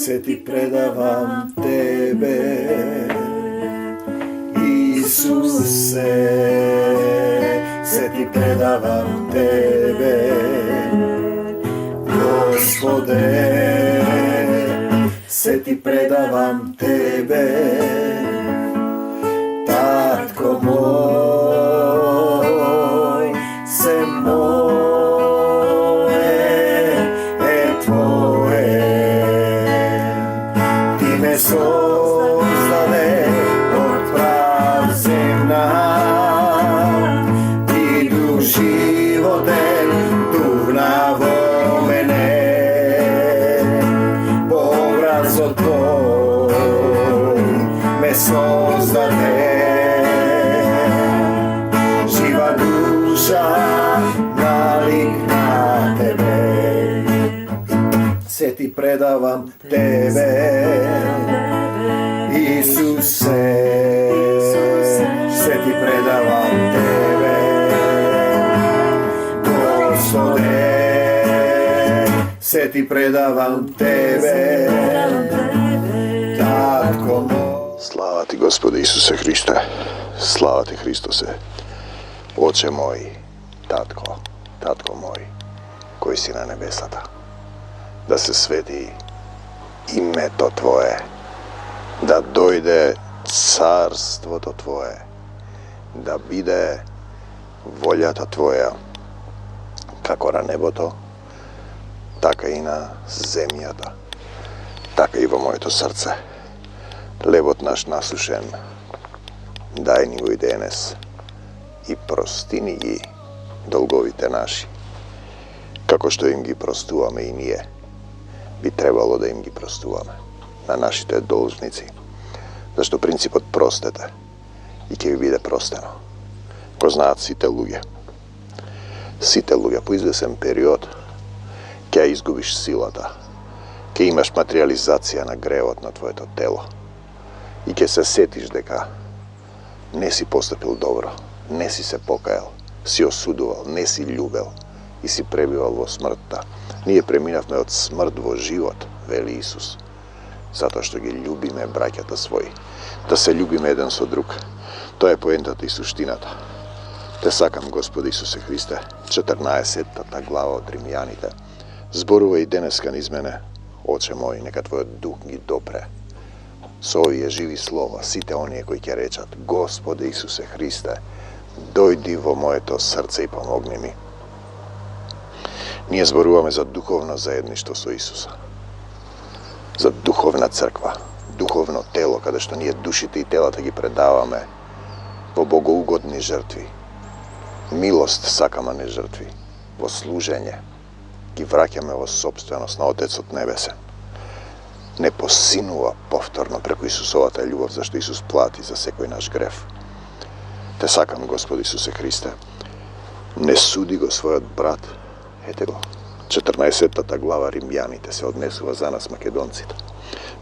se ti predavam tebe, Isuse, se ti predavam tebe, Gospode, se ti predavam tebe, Tatko moj, se moje je tvoje. Ti me sozdade od prazina, ti duh živote, duh na mene, po obrazu tvoj me sozdade, živa duša nalik na tebe. Se ti predavam tebe, Isuse, se ti predavam tebe, Gospode, se ti predavam tebe, Tatko moj. Slava ti, Gospode Isuse Hriste, slava ti, Hristose, Oče moj, Tatko moj, koji si na nebesata, da se sveti ime to tvoje, da dojde carstvo to tvoje, da bide volja to tvoja, kako na nebo to, tako i na zemlja to, tako i vo moje to srce, lebot naš nasušen, daj ni goj denes i prostini gi dolgovite naši, kako što im gi prostuvame i nije, bi trebalo da im gi prostuvame na našite dolžnici, zašto princip od prostete i ke vi bide prosteno. Ko znat site luge, po izvesen period, ke izgubiš silata, ke imaš materializacija na grevot na tvoje to telo i ke se setiš deka ne si postupil dobro, ne si se pokajal, si osudoval, ne si ljubel i si prebival vo smrta. Nije preminavme od smrt vo život, veli Isus, zato što gi ljubime braćata svoji, da se ljubime jedan so drug. To je poentata i suštinata. Te sakam, Gospode Isuse Hriste, 14. glava od Rimljanite, zborува i deneskan iz mene, Oče moj, neka tvoj duh gi dopre. S ovije živi slova, site onije koji će rečat, Gospode Isuse Hriste, dojdi vo moje to srce i pomogni mi. Nije zboruvame za duhovno zajedništvo so Isusa, za duhovna crkva, duhovno telo, kada što nije dušiti i tela, da gi predavame vo bogougodni žrtvi. Milost sakama ne žrtvi, vo služenje, gi vraćame vo sobstvenost na Otec od nebese. Ne posinuva povtorno preko Isusova ta ljubav, zašto Isus plati za sekoj naš gref. Te sakam, Gospod Isuse Hriste, ne sudi go svoj brat, ete go, 14. glava Rimljanite se odnesuva za nas Makedoncita.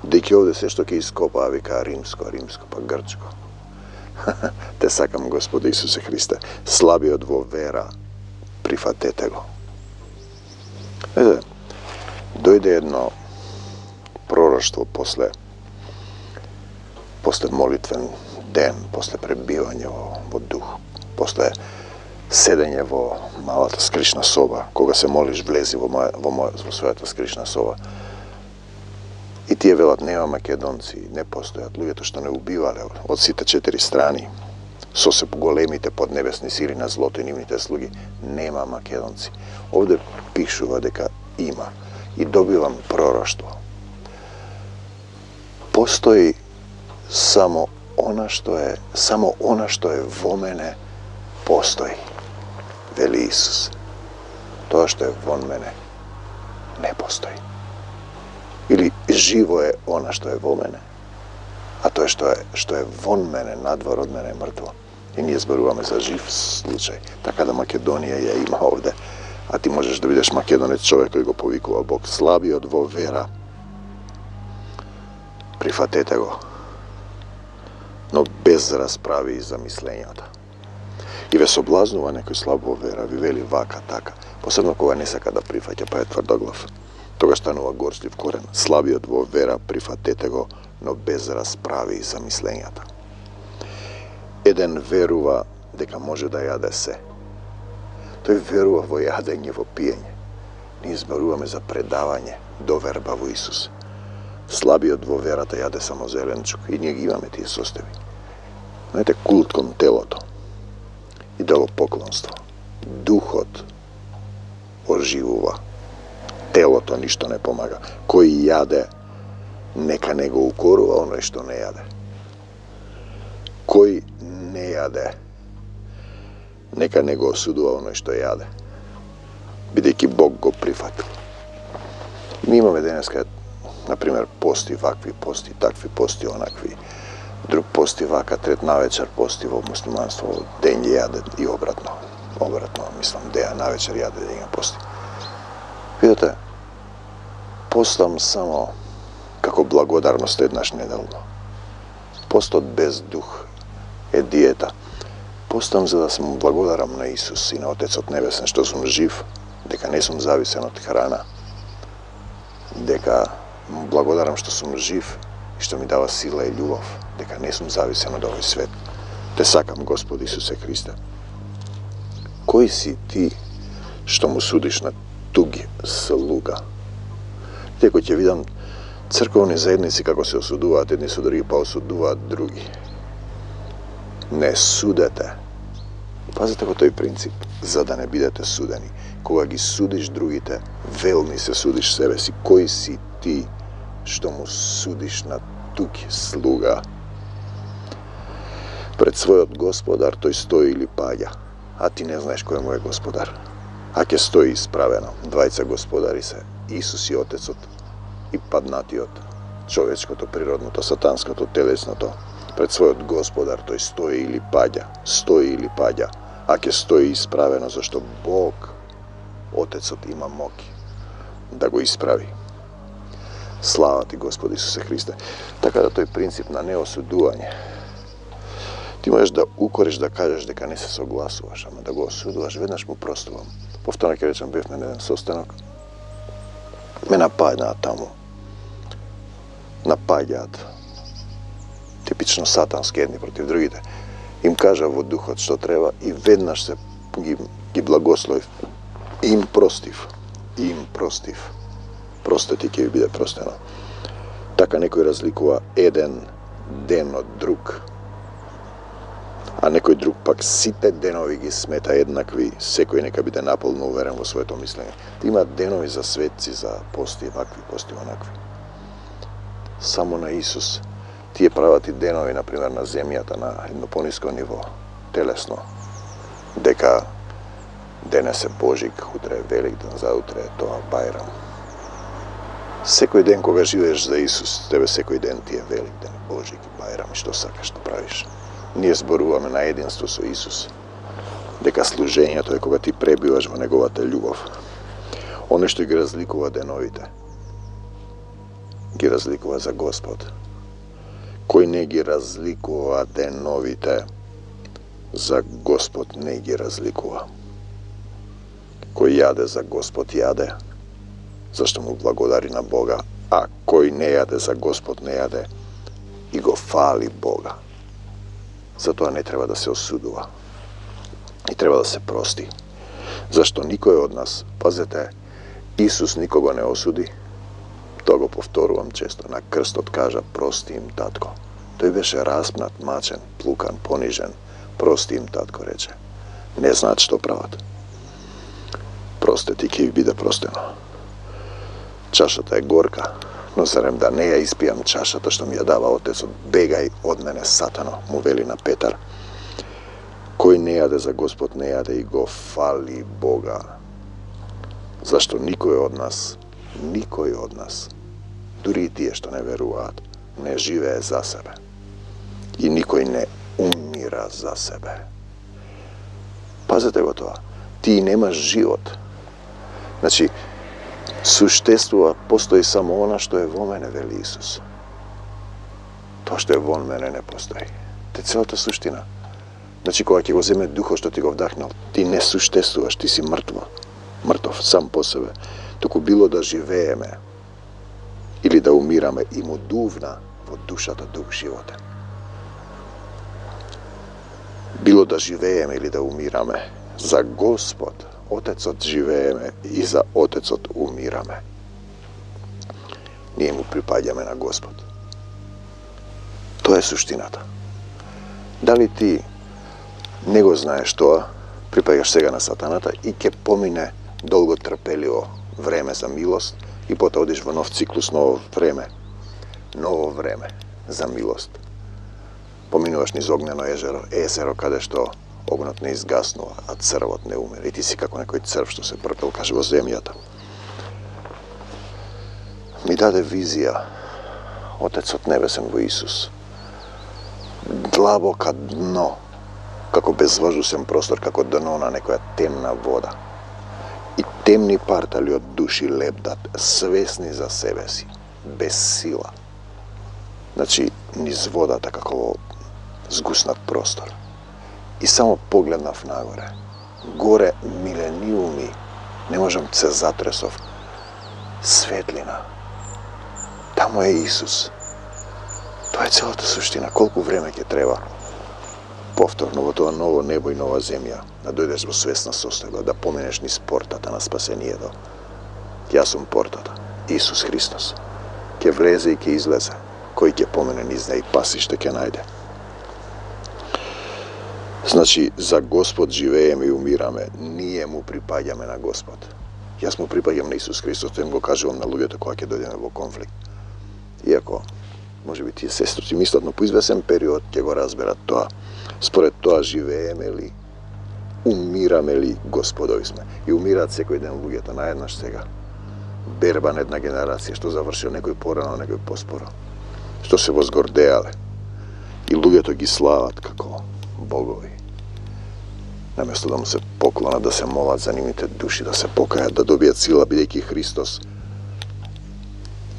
Deki ovde se što ke iskopa vika rimsko, pa grčko. Te sakam, Gospode Isuse Hriste, slabi od vo vera, prifatete go. Dojde jedno proroštvo posle molitven den, posle prebivanja vo duhu, posle sedenje vo malata skrišna soba, koga se moliš vlezi vo svojata skrišna soba. I tije velat nema Makedonci, ne postojat, ljudje što ne ubivale od site 4 strani, so se golemite pod nebesni sili na zloto i nivnite slugi, nema Makedonci. Ovde pišu deka ima i dobivam proroštvo. Postoji samo ona što je vo mene postoji, veli Isus. To što je von mene ne postoji. Ili živo je ona što je vo mene, a to je što je von mene, nadvor od mene je mrtvo. I nije zboruvame za živ slučaj. Tako da Makedonija je ima ovde, a ti možeš da vidiš Makedonec čovjek koji go povikuva Bog, slabi od vo vera. Prifatete go, no bez raspravi i zamislenjata. I ve soblaznува nekoj slabo vera, vi veli vaka taka, posebno koga ne saka da prihvaća, pa je tvrdoglav. Тога станува горчлив корен. Слабиот во вера прифатете го, но без расправи и замислењата. Еден верува дека може да јаде се. Тој верува во јадење, во пиење. Ние зборуваме за предавање, доверба во Исус. Слабиот во верата јаде само зеленчук и ние ги имаме тие состојби. Знаете, култ кон телото, идолопоклонство. Духот оживува. Телото ништо не помага. Кој јаде, нека не го укорува оној што не јаде. Кој не јаде, нека не го осудува оној што јаде, бидејќи Бог го прифатил. Ние имаме денеска, например, пости вакви, пости такви, пости онакви. Друг пости вака, трет навечер пости во муслиманство, ден ја јаде и обратно. Обратно, мислам, деја навечер јаде, ден ја пости. Видете, постам само како благодарност еднаш неделно. Постот без дух е диета. Постам за да му благодарам на Исус и на Отецот Небесен што сум жив, дека не сум зависен од храна, дека му благодарам што сум жив и што ми дава сила и љубов, дека не сум зависен од овој свет. Те сакам, Господи Исусе Христе. Кој си ти што му судиш на туги слуга? Теко ќе видам црковни заедници како се осудуваат едни со други, па осудуваат други. Не судете. Пазете го тој принцип, за да не бидете судени. Кога ги судиш другите, велни се судиш себе си. Кој си ти што му судиш на туги слуга? Пред својот Господар тој стои или паѓа, а ти не знаеш кој му е Господар. А ќе стои исправено. Двајца господари се, Исус и Отецот и паднатиот, човечкото, природното, сатанското, телесното. Пред својот Господар тој стои или паѓа, а ќе стои исправено, зашто Бог, Отецот, има моќ да го исправи. Слава ти, Господи Исусе Христе. Така да тој принцип на неосудување, ти можеш да укориш, да кажеш дека не се согласуваш, ама да го осудуваш, веднаш му простувам. Повторно ќе речем, бев на еден состанок, ме напаѓаат таму. Напаѓаат. Типично сатански едни против другите. Им кажа во духот што треба и веднаш се ги благословив. Им простив. Простете ќе ви биде простено. Така некој разликува еден ден од друг, а некој друг пак сите денови ги смета еднакви, секој нека биде наполно уверен во своето мислење. Има денови за светци, за пости вакви, пости онакви. Само на Исус тие прават и денови, например, на земјата, на едно пониско ниво, телесно, дека денес е Божик, утре е Великден, заутре е тоа Бајрам. Секој ден кога живееш за Исус, тебе секој ден ти е Великден, Божик, Бајрам и што сакаш да правиш. Ние зборуваме на единство со Исус, дека служењето е кога ти пребиваш во неговата љубов. Оно што ги разликува деновите, ги разликува за Господ. Кој не ги разликува деновите, за Господ не ги разликува. Кој јаде за Господ јаде, зашто му благодари на Бога, а кој не јаде за Господ не јаде и го фали Бога. Затоа не треба да се осудува. И треба да се прости. Зашто никој од нас, пазете, Исус никого не осуди. Тоа го повторувам често. На крстот кажа, прости им, татко. Тој беше распнат, мачен, плукан, понижен. Прости им, татко, рече. Не знаат што прават. Простете, ќе ви биде простено. Чашата е горка, но зарем да не ја испијам чашата што ми ја дава Отецот, бегај од мене, сатано, му вели на Петар. Кој не јаде за Господ не јаде и го фали Бога. Зашто никој од нас, дури и тие што не веруваат, не живее за себе. И никој не умира за себе. Пазете го тоа. Ти немаш живот. Значи, суштествува, постои само она што е во мене, вели Исус. Тоа што е во мене не постои. Те целата суштина. Значи, кога ќе го земе духот што ти го вдахнал, ти не суштествуваш, ти си мртов сам по себе. туку било да живееме или да умираме, и му дувна во душата дух животен. Било да живееме или да умираме, за Господ, Отецот живееме и за Отецот умираме. Ние му припаѓаме на Господ. Тоа е суштината. Дали ти не го знаеш тоа, припаѓаш сега на сатаната и ќе помине долго трпеливо време за милост и потоа одиш во нов циклус, ново време за милост. Поминуваш низ огнено езеро каде што огнот не изгаснува, а црвот не умре. И ти си како некој црв што се пропелкаш во земјата. Ми даде визија Отецот Небесен во Исус. Длабока дно, како безвоздушен простор, како дно на некоја темна вода. И темни партали од души лебдат, свесни за себе си, без сила. Значи, низ водата како во згуснат простор. И само погледнав нагоре. Горе милениуми, не можам се затресов. Светлина. Тамо е Исус. Тоа е целата суштина. Колку време ќе треба повторно во тоа ново небо и нова земја да дојдеш во свесна состојба, да поминеш низ портата на спасението. Јас сум портата, Исус Христос. Ќе влезе и ќе излезе. Кој ќе помине низ неј, пасиште ќе најде. Значи, за Господ живееме и умираме. Ние му припаѓаме на Господ. Јас му припаѓам на Исус Христос, тоа им го кажувам на луѓето кога ќе дојдеме во конфликт. Иако, може би тие сестрици мислат, но по извесен период ќе го разберат тоа. Според тоа живееме ли, умираме ли, Господови сме. И умираат секој ден луѓето наеднаш сега. Берба на една генерација, што завршил некој порано, некој поспоро. Што се возгордеале. И луѓето ги слават како богови. Наместо да му се поклонат, да се молат за нивните души, да се покајат, да добијат сила, бидејќи Христос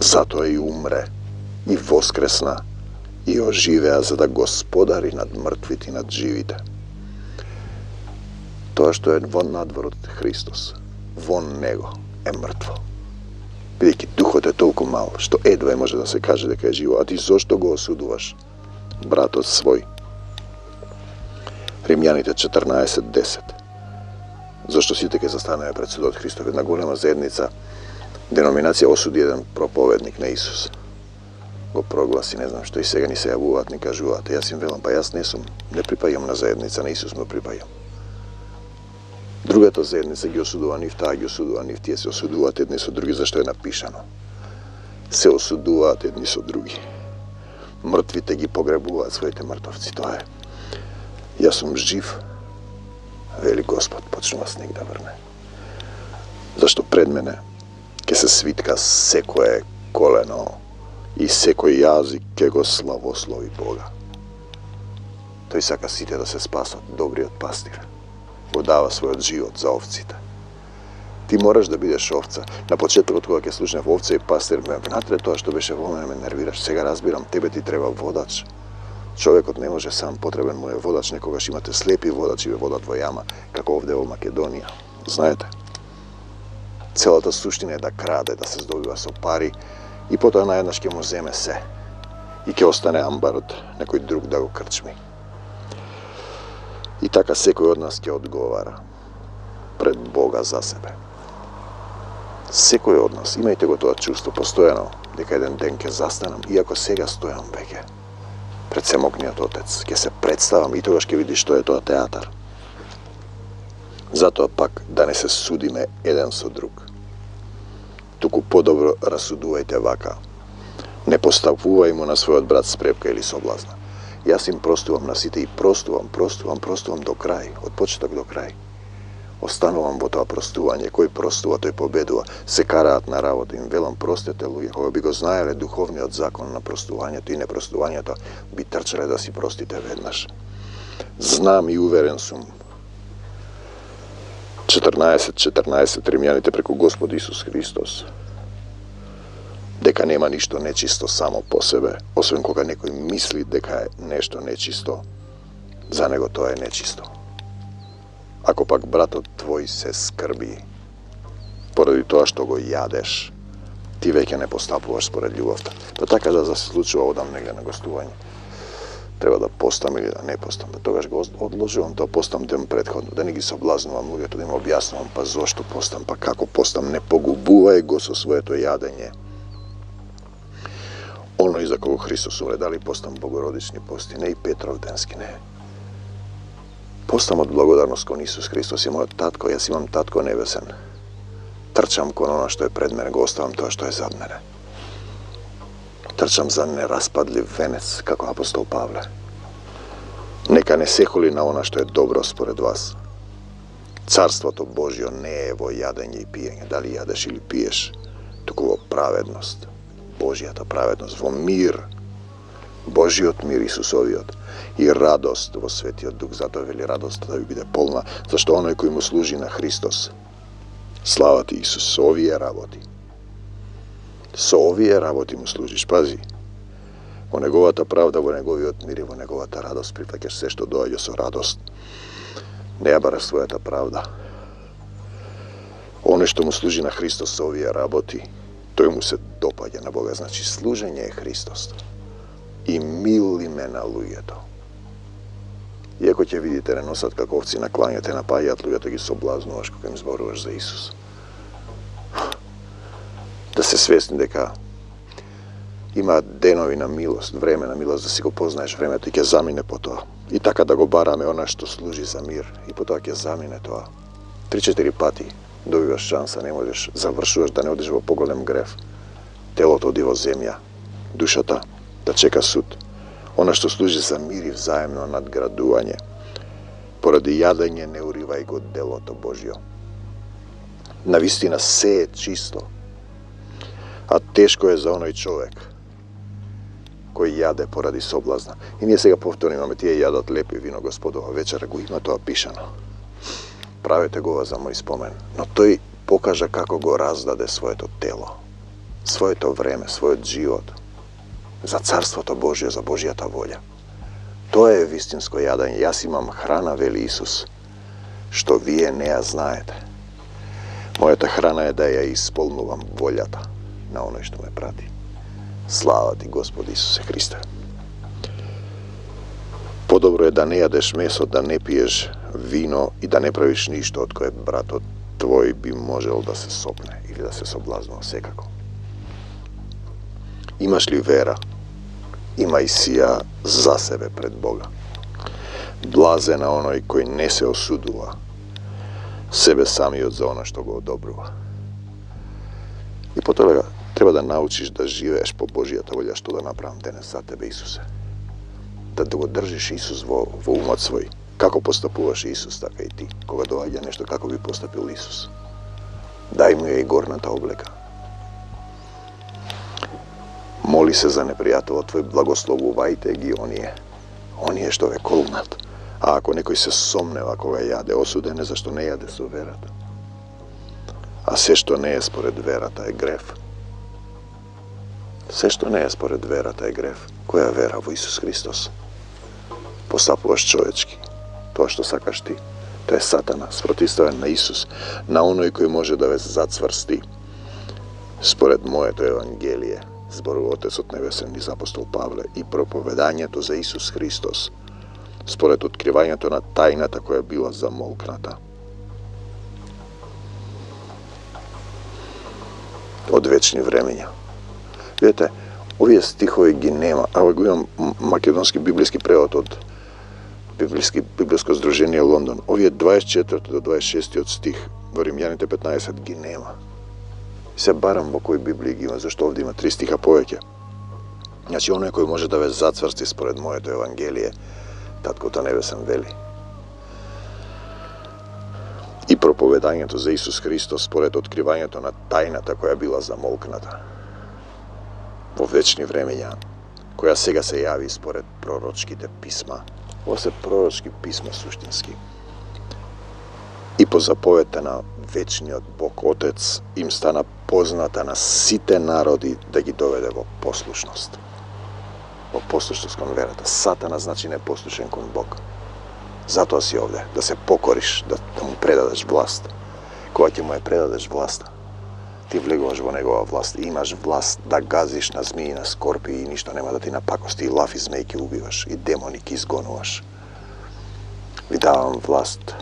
затоа и умре, и воскресна, и оживеа за да господари над мртвите и над живите. Тоа што е вон надвор од Христос, вон него е мртво. Бидејќи духот е толку мал, што едва може да се каже дека е живо. А ти зошто го осудуваш братот свој? Римјаните 14:10. Зашто сите ќе застанеме пред судот Христов? Една голема заедница, деноминација осуди еден проповедник на Исус. Го прогласи, не знам што, и сега ни се јавуваат, ни кажуваат. Јас им велам, па јас не сум, не припаѓам на заедница, на Исус му припаѓам. Другата заедница ги осудува нив, таа ги осудува нив, тие се осудуваат едни со други, зашто е напишано. Се осудуваат едни со други. Мртвите ги погребуваат своите мртовци, тоа е. Јас сум жив, вели Господ, почнува снег да врне. Зашто пред мене ќе се свитка секое колено и секој јазик ќе го славослови Бога. Тој сака сите да се спасат, добриот пастир. Го дава својот живот за овците. Ти мораш да бидеш овца. На почетокот кога ќе слушнев овца и пастир, внатре тоа што беше во мене ме нервираш. Сега разбирам, тебе ти треба водач. Човекот не може сам, потребен му е водач. Некогаш имате слепи водачи ве водат во јама, како овде во Македонија. Знаете, целата суштина е да краде, да се здобива со пари и потоа наеднаш ќе му земе се. И ќе остане амбарот, некој друг да го крчми. И така секој од нас ќе одговара пред Бога за себе. Секој од нас, имајте го тоа чувство постојано, дека еден ден ќе застанам, иако сега стојам веќе пред Семогниот Отец, ќе се представам и тогаш ќе видиш што е тоа театар. Затоа пак да не се судиме еден со друг. Туку подобро расудувајте вака. Не поставувај му на својот брат спрепка или соблазна. Јас им простувам на сите и простувам до крај, од почеток до крај. Останувам во тоа простување, кој простува, тој победува. Се караат на работа, им велам простете луѓе, кога би го знаеле духовниот закон на простувањето и непростувањето, би трчале да си простите веднаш. Знам и уверен сум. 14:14 Римјаните преку Господ Исус Христос, дека нема ништо нечисто само по себе, освен кога некој мисли дека е нешто нечисто, за него тоа е нечисто. Ако пак братот твој се скрби, Поради тоа што го јадеш, ти веќе не постапуваш според љубовта. Па така да се случува одам негде на гостување. Треба да постам или да не постам. Па тогаш го одложувам тоа постам ден предходно, да не ги соблазнувам луѓето, да им објаснувам па зошто постам, па како постам, не погубувај го со своето јадење. Оној за кого Христос умре, дали постам богородични пости, не и Петровденски, не. Постам од благодарност кон Исус Христос, е мојот татко, јас имам татко небесен. Трчам кон оно што е пред мене, го оставам тоа што е зад мене. Трчам за нераспадлив венец, како апостол Павле. Нека не се холи на она што е добро според вас. Царството Божјо не е во јадење и пиење, дали јадеш или пиеш, туку во праведност. Божјата праведност, во мир, Божјиот мир Исусовиот и радост во Светиот Дух. Затоа вели радоста да ви биде полна, зашто оној кој му служи на Христос, слава ти Исус, со овие работи. Со овие работи му служиш, пази. Во неговата правда, во неговиот мир и во неговата радост прифаќаш се што доаѓа со радост. Не ја бараш својата правда. Оној што му служи на Христос со овие работи, тој му се допаѓа на Бога. Значи, служење е Христос. И мили ме на луѓето. Иако ќе видите реносат како овци на клање, те напаѓаат луѓето, ги соблазнуваш кога им зборуваш за Исус. Да се свесни дека има денови на милост, време на милост, да си го познаеш времето и ќе замине по тоа. И така да го бараме она што служи за мир, и по тоа ќе замине тоа. 3-4 пати добиваш шанса, не можеш, завршуваш да не одиш во поголем грев. Телото оди во земја, душата да чека суд. Она што служи за мир и взаемно надградување. Поради јадење не уривај го делото Божјо. Навистина се е чисто, а тешко е за оној човек кој јаде поради соблазна. И ние сега повторно имаме, тие јадат лепи вино Господова вечера, го има тоа пишано. Правете го за мој спомен. Но тој покажа како го раздаде своето тело, своето време, својот живот за Царството Божие, за Божјата волја. Тоа е вистинско јадење. Јас имам храна, вели Исус, што вие не ја знаете. Мојата храна е да ја исполнувам волјата на оној што ме прати. Слава ти, Господи Исусе Христе. Подобро е да не јадеш месо, да не пиеш вино и да не правиш ништо од кое братот твој би можел да се сопне или да се соблазнува секако. Имаш ли вера? Имај си ја за себе пред Бога. Блазен на оној кој не се осудува себе самиот за оно што го одобрува. И потоа треба да научиш да живееш по Божјата волја, што да направам денес за тебе, Исусе. Да го држиш Исус во умот свој. Како постапуваш Исус, така и ти. Кога доаѓа нешто, како би постапил Исус. Дај му ја и горната облека. Моли се за непријателот твој, благословувајте ги оние што ве колнат. А ако некој се сомнева кога јаде, осуден е зашто не јаде со верата. А се што не е според верата е грев. Се што не е според верата е грев. Која вера во Исус Христос? Постапуваш човечки. Тоа што сакаш ти, тоа е Сатана, спротивставен на Исус, на оној кој може да ве зацврсти. Според моето Евангелие, зборува Отецот Небесен низ апостол Павле, и проповедањето за Исус Христос, според откривањето на тајната која била замолкната од вечни времења. Видете, овие стихови ги нема, а го имам македонски библиски превод од Библиско здружение Лондон. Овие 24 до 26 стих во Римјаните 15 ги нема. Се барам во кој Библија ги има, зашто овде има 3 стиха повеќе. Значи, оној кој може да ве зацврсти според моето Евангелие, Таткото Небесен вели. И проповедањето за Исус Христос според откривањето на тајната која била замолкната во вечни времења, која сега се јави според пророчките писма. Ова се пророчки писма суштински. И по заповедта на вечниот Бог Отец им стана позната на сите народи да ги доведе во послушност. Во послушност кон верата. Сатана значи непослушен кон Бог. Затоа си овде, да се покориш, да му предадеш власт. Кога ќе му ја предадеш власта, ti влегуваш во негова власт. Имаш власт да газиш на змии, на скорпии и ништо нема да ти напакости. И лав и змеи ки убиваш, и демони ки изгонуваш. Ви давам власт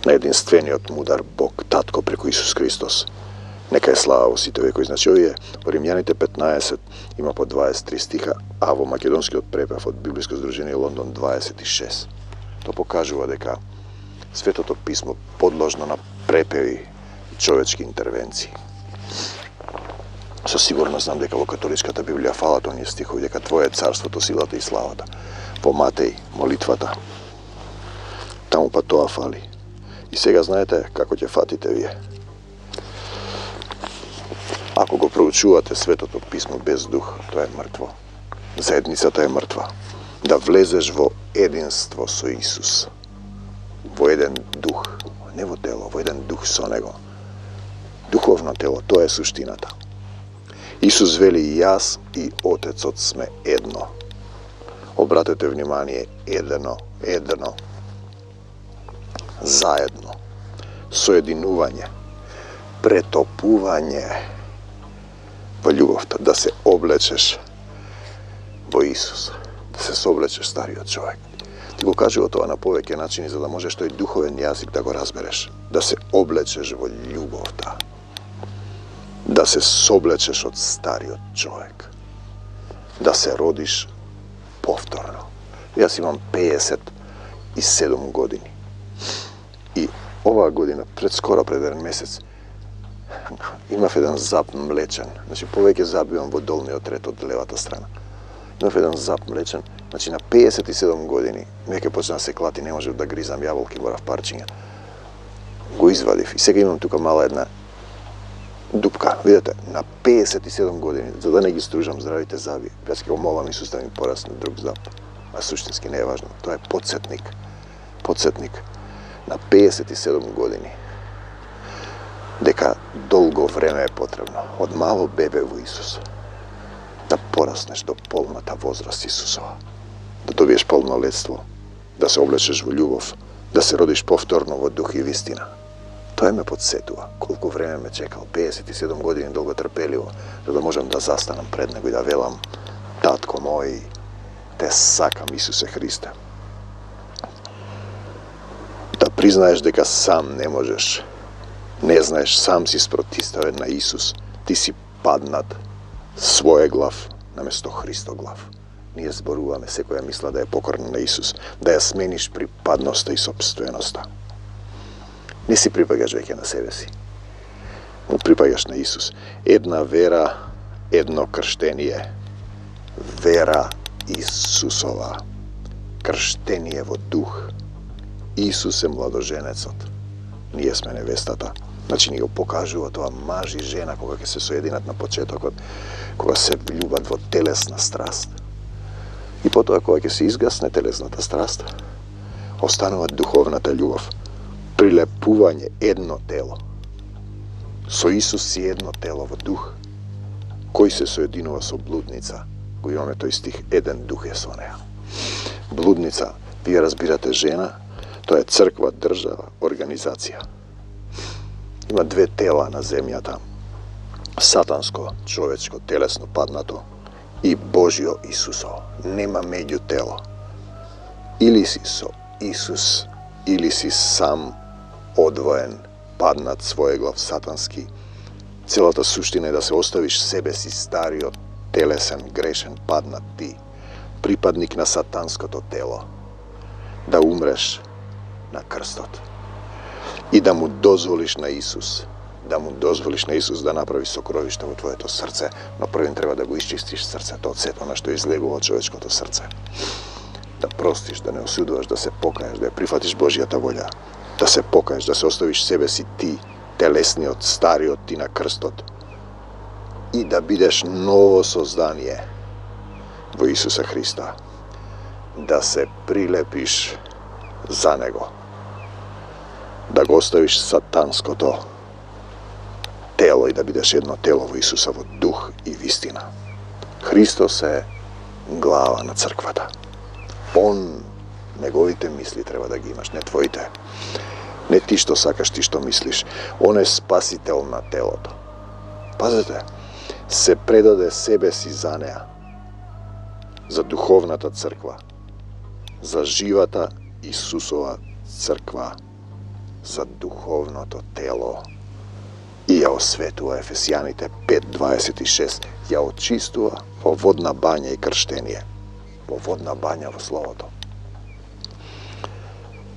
на единствениот мудар Бог, Татко, преку Исус Христос. Нека е слава во сите векови. Значи, овие во Римјаните 15 има по 23 стиха, а во македонскиот препев од Библиско здружение Лондон 26. Тоа покажува дека Светото писмо подложно на препеви и човечки интервенции. Со сигурност знам дека во католичката Библија фалат оние стихови дека Твое е царството, силата и славата. Во Матеј, молитвата, таму па тоа фали. И сега знаете како ќе фатите вие. Ако го проучувате Светото писмо без дух, тоа е мртво. Заедницата е мртва. Да влезеш во единство со Исус, во еден дух, не во тело, во еден дух со Него. Духовно тело, тоа е суштината. Исус вели, јас и Отецот сме едно. Обратете внимание, едно, заедно, соединување, претопување во љубовта, да се облечеш во Исус, да се соблечеш стариот човек. Ти го кажува тоа на повеќе начини, за да можеш тој духовен јазик да го разбереш. Да се облечеш во љубовта, да се соблечеш од стариот човек, да се родиш повторно. Јас имам 57 години. И оваа година, пред еден месец, имав еден зап млечен. Значи, повеќе зап имам во долниот ред од левата страна. Имав еден зап млечен. Значи, на 57 години, веќе почна да се клати, не можев да гризам јаболки, морав парчиња. Го извадив. И сега имам тука мала една дупка. Видете, на 57 години, за да не ги стружам здравите заби, јас ќе го молам Исус да ми порасне друг зап. А суштински не е важно. Тоа е подсетник. Подсетник. На 57 години. Дека долго време е потребно. Од мало бебе во Исус. Да пораснеш до полната возраст Исусова. Да добиеш полнолетство. Да се облечеш во љубов. Да се родиш повторно во дух и вистина. Тоа ме подсетува. Колку време ме чекал. 57 години долго трпеливо. За да можам да застанам пред него и да велам: Татко мој, те сакам, Исусе Христе. Да признаеш дека сам не можеш. Не знаеш, сам си спротиставен на Исус. Ти си паднат своје глав наместо Христо глав. Ние зборуваме, секоја мисла да е покорна на Исус, да ја смениш припадноста и собственоста. Не си припагаш веќе на себе си. Му припагаш на Исус. Една вера, едно крштение. Вера Исусова. Крштение во дух. Исус е младоженецот. Ние сме невестата. Значи ни го покажува тоа маж и жена кога ќе се соединат на почетокот, кога се влюбат во телесна страст. И потоа кога ќе се изгасне телесната страст, останува духовната љубов. Прилепување едно тело. Со Исус си едно тело во дух. Кој се соединува со блудница? Го имаме тој стих, еден дух е со неа. Блудница, вие разбирате жена, тоа е црква, држава, организација. Има две тела на земјата. Сатанско, човечко, телесно, паднато и Божјо Исусово. Нема меѓу тело. Или си со Исус, или си сам одвоен, паднат своеглав сатански. Целата суштина е да се оставиш себе си стариот, телесен, грешен, паднат ти, припадник на сатанското тело, да умреш на крстот и да му дозволиш на Исус, да направи сокровиште во твоето срце, но првен треба да го исчистиш срцето од сето на што излегува човечкото срце. Да простиш, да не осудуваш, да се покаеш, да ја прифатиш Божјата волја, да се покаеш, да се оставиш себе си ти, телесниот, стариот ти на крстот и да бидеш ново создание во Исуса Христа, да се прилепиш за Него, да го оставиш сатанското тело и да бидеш едно тело во Исуса во дух и вистина. Христос е глава на црквата. Он, неговите мисли треба да ги имаш, не твоите. Не ти што сакаш, ти што мислиш. Он е спасител на телото. Пазете, се предаде себе си за неа. За духовната црква. За живата Исусова црква. За духовното тело. И ја осветува Ефесијаните 5:26. Ја очистува во водна бања и крштение. Во водна бања во Словото.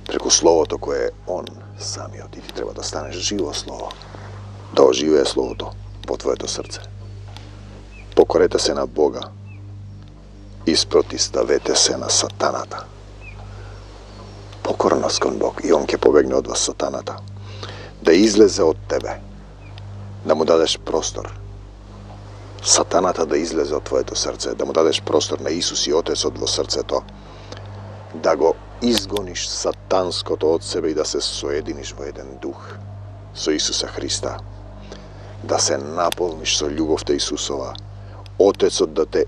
Преку Словото кое е Он самиот, и ти треба да станеш живо Слово. Да оживее Словото во твоето срце. Покорете се на Бога. Испротиставете се на сатаната. Покорност кон Бог и Он ќе побегне од вас сатаната. Да излезе од тебе. Да му дадеш простор. Сатаната да излезе од твоето срце, да му дадеш простор на Исус и Отецот во срцето, да го изгониш сатанското од себе и да се соединиш во еден дух со Исуса Христа, да се наполниш со љубовта Исусова, Отецот да те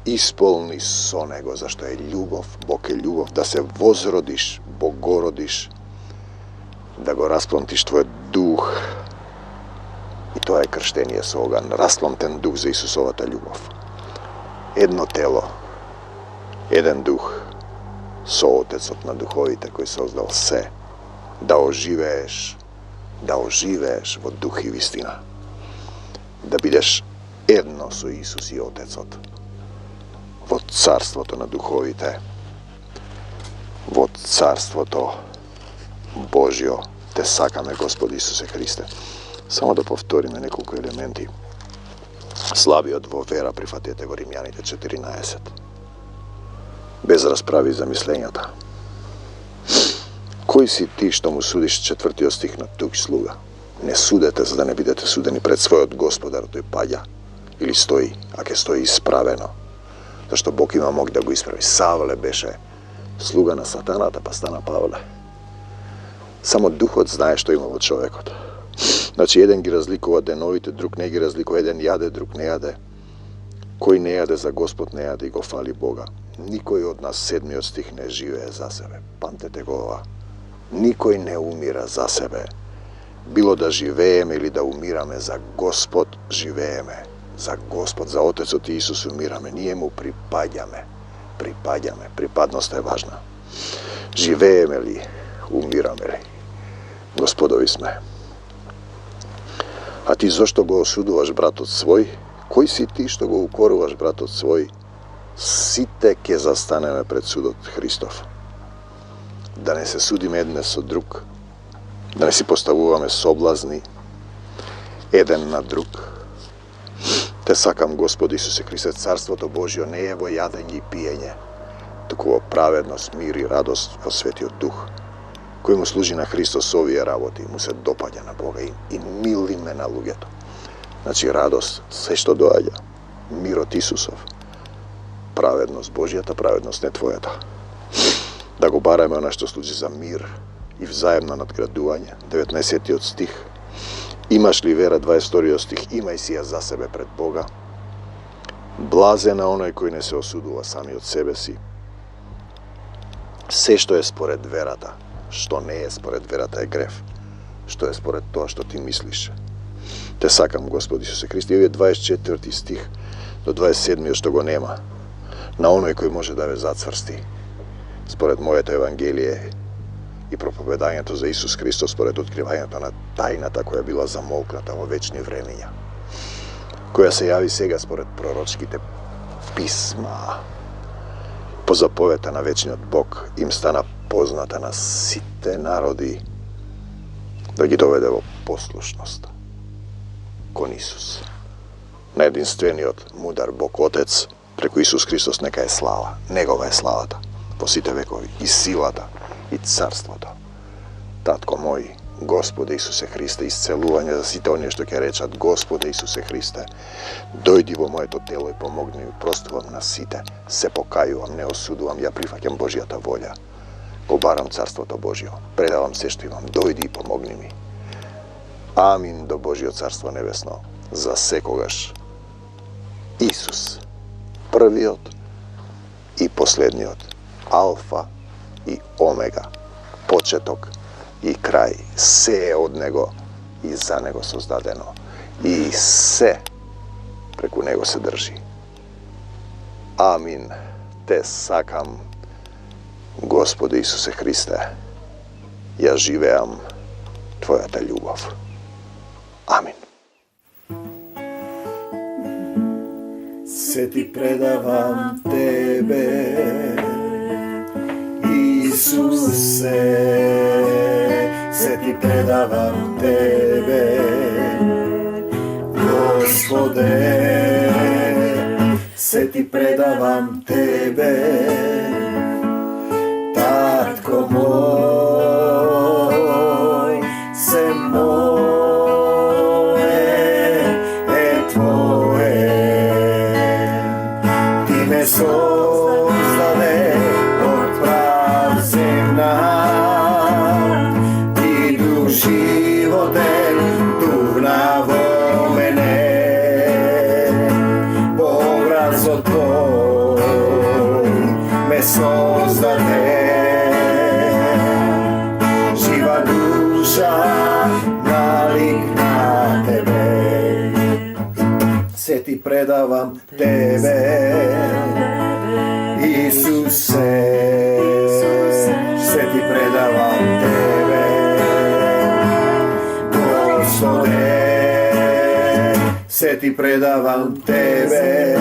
исполни со Него, зашто е љубов, Бог е љубов, да се возродиш, богородиш, да го расплантиш твојот дух. И тоа е крштение со оган, расплантен дух за Исусовата љубов. Едно тело, еден дух, со Отецот на духовите кој создал се, да оживееш во дух и вистина. Да бидеш едно со Исус и Отецот, во царството на духовите, во царството Божјо. Те сакаме, Господи Исусе Христе. Само да повториме неколку елементи. Слабиот во вера прифатете го Римјаните 14. Без расправи за мислењата. Кој си ти што му судиш 4 стих на тук слуга? Не судете за да не бидете судени пред својот Господар, тој паѓа или стои, а ке стои исправено. Зашто Бог има мог да го исправи. Савле беше слуга на сатаната, па стана Павле. Само духот знае што има во човекот. Значи, еден ги разликува деновите, друг не ги разликува. Еден јаде, друг не јаде. Кој не јаде за Господ, не јаде и го фали Бога. Никој од нас, 7 стих, не живее за себе. Памтете го ова. Никој не умира за себе. Било да живееме или да умираме, за Господ живееме. За Господ, за Отецот и Исус умираме. Ние му припаѓаме. Припадноста е важна. Живееме ли, умираме ли? Господови сме. А ти зошто го осудуваш братот свој? Кој си ти што го укоруваш братот свој? Сите ќе застанеме пред судот Христов. Да не се судиме едне со друг, да не си поставуваме соблазни еден на друг. Те сакам, Господи Исусе Христе, Царството Божјо не е во јадење и пиење, туку во праведност, мир и радост во Светиот Дух. Кој му служи на Христос овие работи, му се допаѓа на Бога и милиме на луѓето. Значи радост, се што доаѓа, мирот Исусов, праведност, Божјата праведност, не твојата. Да го бараме она што служи за мир и взаемно надградување. 19 стих. Имаш ли вера, 22 стих, имај си ја за себе пред Бога. Блазен на оној кој не се осудува сами од себе си. Се што е според верата, што не е според верата е грев. Што е според тоа што ти мислиш. Те сакам, Господи Исусе Христе. И 24 стих до 27 што го нема. На оној кој може да ве зацврсти според моето Евангелие и проповедањето за Исус Христос, според откривањето на тајната која била замолкната во вечни времења, која се јави сега според пророчките писма. По заповета на вечниот Бог им стана позната на сите народи, да ги доведе во послушност кон Исус. На единствениот мудар Бог Отец, преку Исус Христос, нека е слава. Негова е славата во сите векови, и силата, и царството. Татко мој, Господе Исусе Христе, исцелување за сите оние што ќе речат: Господе Исусе Христе, дојди во моето тело и помогни ми, простувам на сите, се покајувам, не осудувам, ја прифаќам Божјата волја. Го барам Царството Божјо, предавам се што имам, дојди и помогни ми. Амин до Божјо Царство Небесно, за секогаш. Исус, првиот и последниот, Алфа и Омега, почеток i kraj, se od nego i za nego sozdadeno i se preko nego se drži. Amin. Te sakam, Gospode Isuse Hriste, ja živeam Tvoja ta ljubav. Amin. Sve ti predavam tebe, Isuse, sve ti predavam tebe, Gospode, sve ti predavam tebe, Tatko moj, sve moje je tvoje. Ti me sozdade od prazemna, ti duh živote turnavo mene, po obrazu tvoj me sozdade, živa duša nalik na tebe. Sve ti predavam tebe, Isuse, sve ti predavam tebe, Gospode, sve ti predavam tebe,